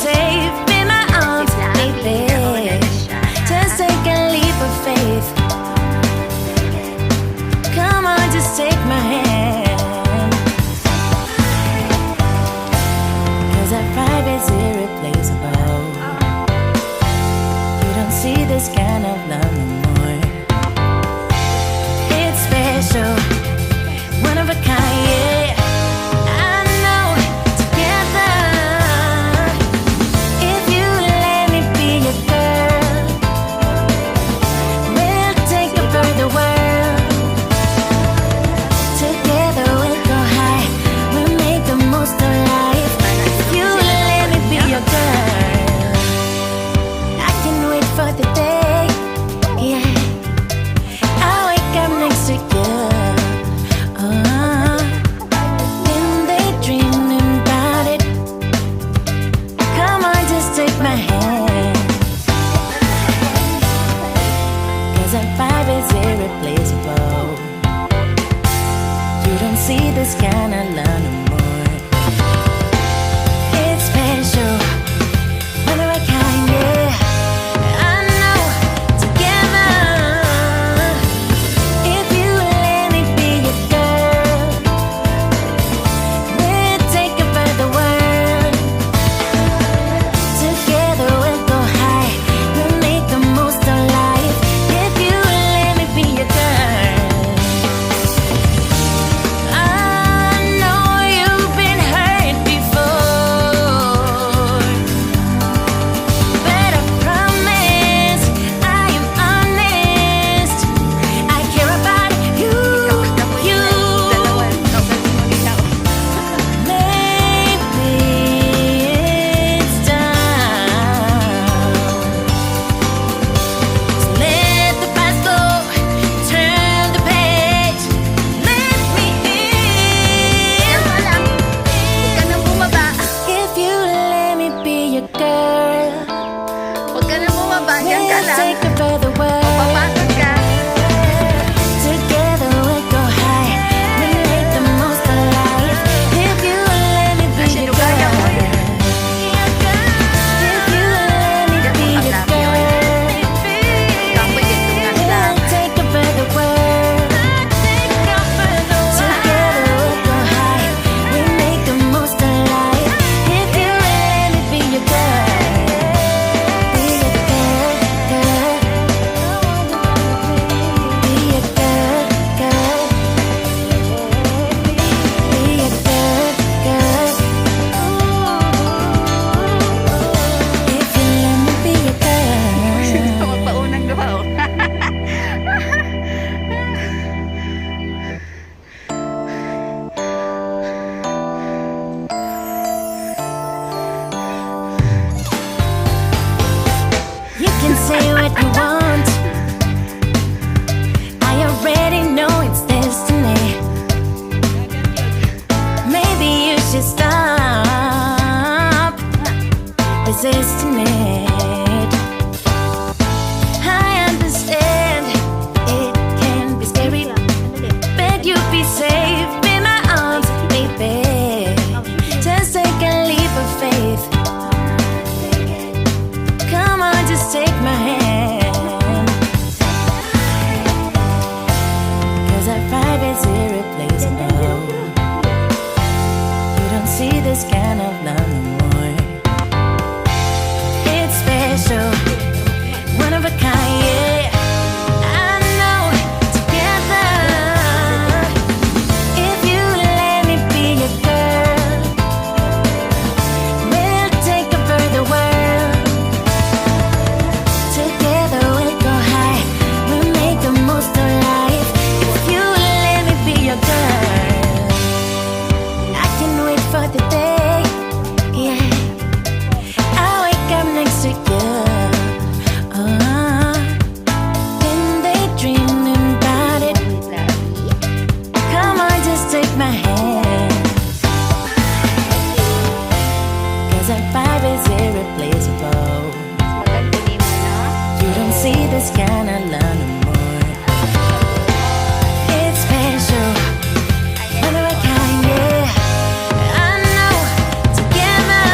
safe in my arms, baby. Just take a leap of faith. Come on, just take my hand. 'Cause our vibe is irreplaceable. You don't see this kind of love no more. It's special, one of a kind, yeah. I know, together. If you let me be your girl, we'll take over the world. Together we'll go high, we'll make the most of life. If you let me be your girl, I can wait for the day, yeah. I'll wake up next to you. Then they dreaming about it. Come on, just take my hand. 'Cause our vibe is irreplaceable. You don't see this kind of love no more. It's special, one of a kind, yeah. I know, together. If you let me be your girl, we'll take over the world. Together we'll go high, we'll make the most of life. If you let me be your girl. I know you've been hurt before, but I promise I am honest. I care about you, you. Maybe it's time. So let the past go, turn the page, let me in. Huwag ka nang bumaba. If you let me be your girl, Huwag ka nang bumaba. Diyan ka we'll lang. take over the world. Papasok ka. Together we'll go high, we'll make the most of life. If you let me be your Sinugaya mo girl, yan. if you let me be your girl, Kapoy dito nga lang. we'll take over the world. Together we'll go high, we'll make the most of life. If you let me be your girl, be your girl, girl. Be your girl, girl. Be your girl, girl. If you let me be your girl. Paunang gawa, oh. You can say what you want. I already know it's destiny. Maybe you should stop resisting it. I understand it can be scary, but you'll be safe in my arms, baby. Just take a leap of faith. Come on, just take my hand. 'Cause our vibe is irreplaceable. You don't see this kind of love no more. It's special, one of a kind, yeah. I know, together. If you let me be your girl, we'll take over the world. Together we'll go high, we'll make the most of life. If you let me be your girl, I can wait for the day, yeah. I'll wake up next to you. Then they dreaming about it. Come on, just take my hand. 'Cause our vibe is irreplaceable. Magandang mo, no? You don't see this kind of love no more. It's special, one of a kind, yeah. I know, together.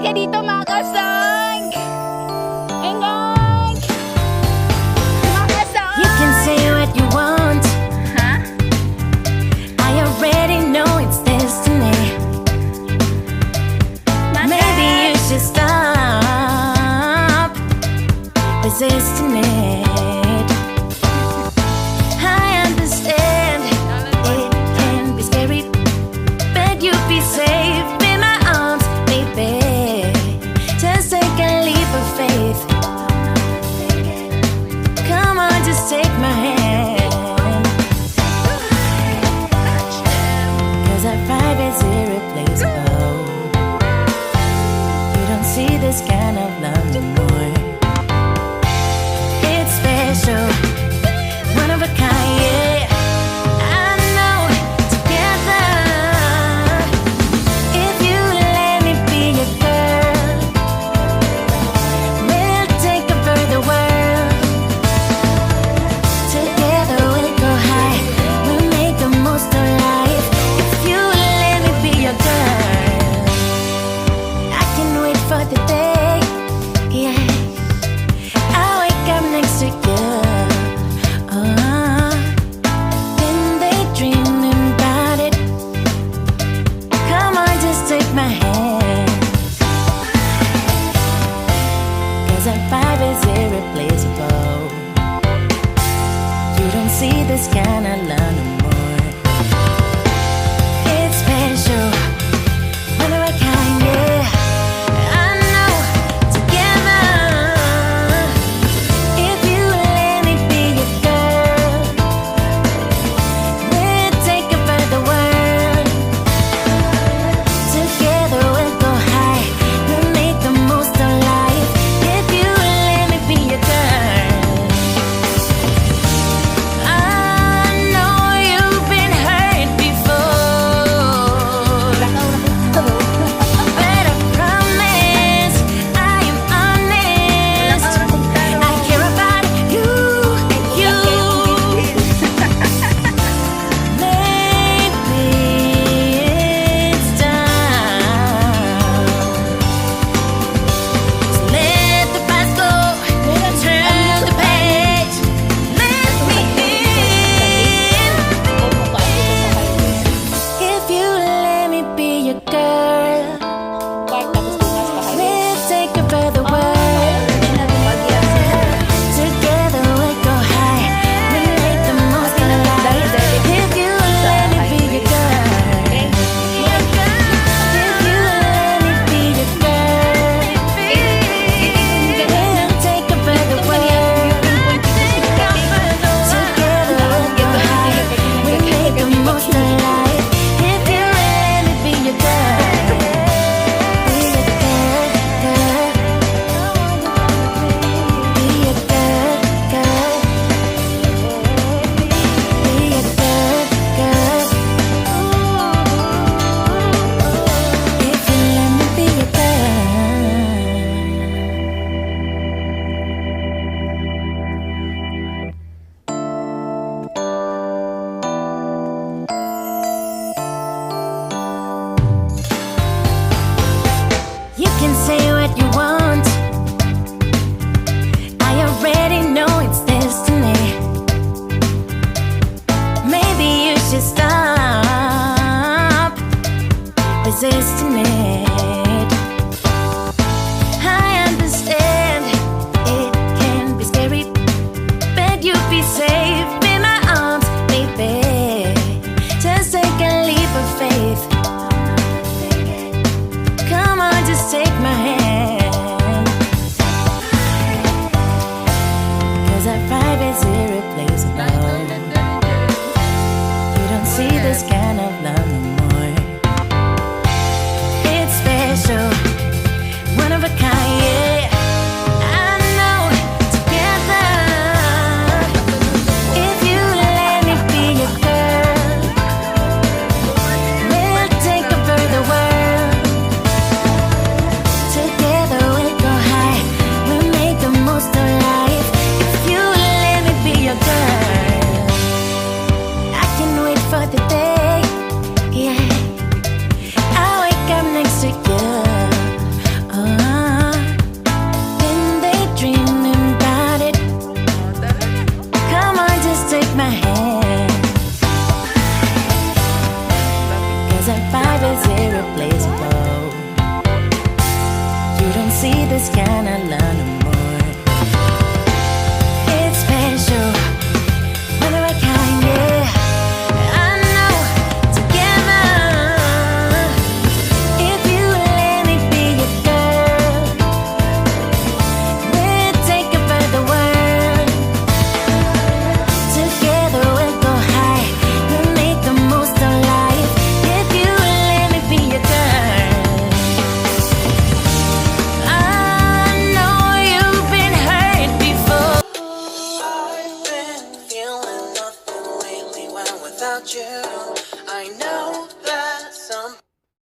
ka dito, mga kasang! Engong! Mga kasang! You can say what you want. Ha? I already know it's destiny. Maybe you should stop resisting it. I understand it can be scary, but you'll be safe in my arms, baby. Just take a leap of faith. Come on, just take my hand. 'Cause our vibe is irreplaceable. You don't see this kind of love no more. It's special, one of a kind, yeah. I know, together. If you let me be your girl, we'll take over the world. Together we'll go high, we'll make the most of life. If you let me be your girl, I can wait for the day, yeah. I'll wake up next to you, then daydreaming about it. Come on, just take my hand. 'Cause our vibe is irreplaceable. You don't see this kind of love no more. It's special, one of a kind, yeah. I know, together. If you let me be your girl, we'll take over the world. Together we'll go high, we'll make the most of life. If you let me be your girl. I know you've been hurt before, but I promise I am honest. I care about you, you. Maybe it's time. So let the past go, turn the page, let me in. If you let me be your girl, we'll take over the world. Together we'll go high, we'll make the most of life. If you let me be your girl, if you let me be your girl, we'll take over the world. Together we'll go high, we'll make the most of life. If you let me be your girl, be your girl, girl. Be your girl, girl. Be your girl, girl. If you let me be your girl. You can say what you want. I already know it's destiny. Maybe you should stop resisting it. I understand it can be scary, but you'll be safe in my arms, baby. Just take a leap of faith. Come on, just take my hand. 'Cause our vibe is irreplaceable. You don't see this kind of love no more. and I learn more. It's special, one of a kind, yeah. I know, together, if you let me be your girl, we'll take it for the world. Together we'll go high, we'll make the most of life. If you let me be your girl. I know you've been hurt before. I've been feeling nothing lately when without you. I know that some